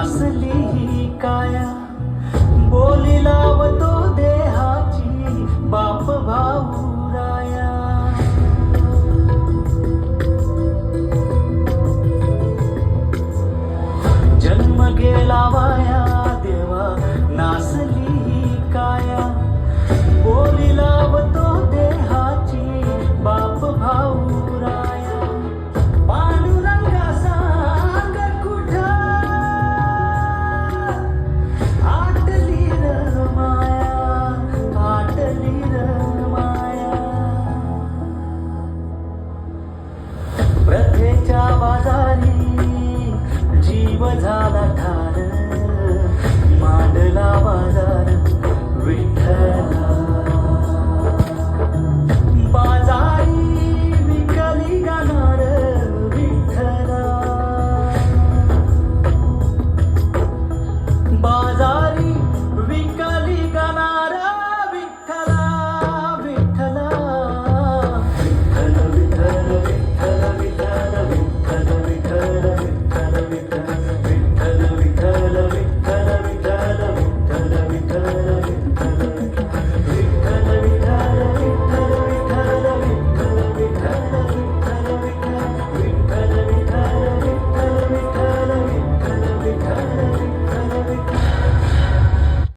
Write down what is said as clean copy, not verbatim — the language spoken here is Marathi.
नासली ही काया, बोली लावतो देहाची बाप भाऊ राया. जन्म गेला वाया देवा, नासली ही काया, बोली लावतो देहाची बाप भाऊ राया. पांडुरंगा सांग कुठं आटली र माया, आटली र माया. प्रथेच्या बाजारी जीव झाला ठार,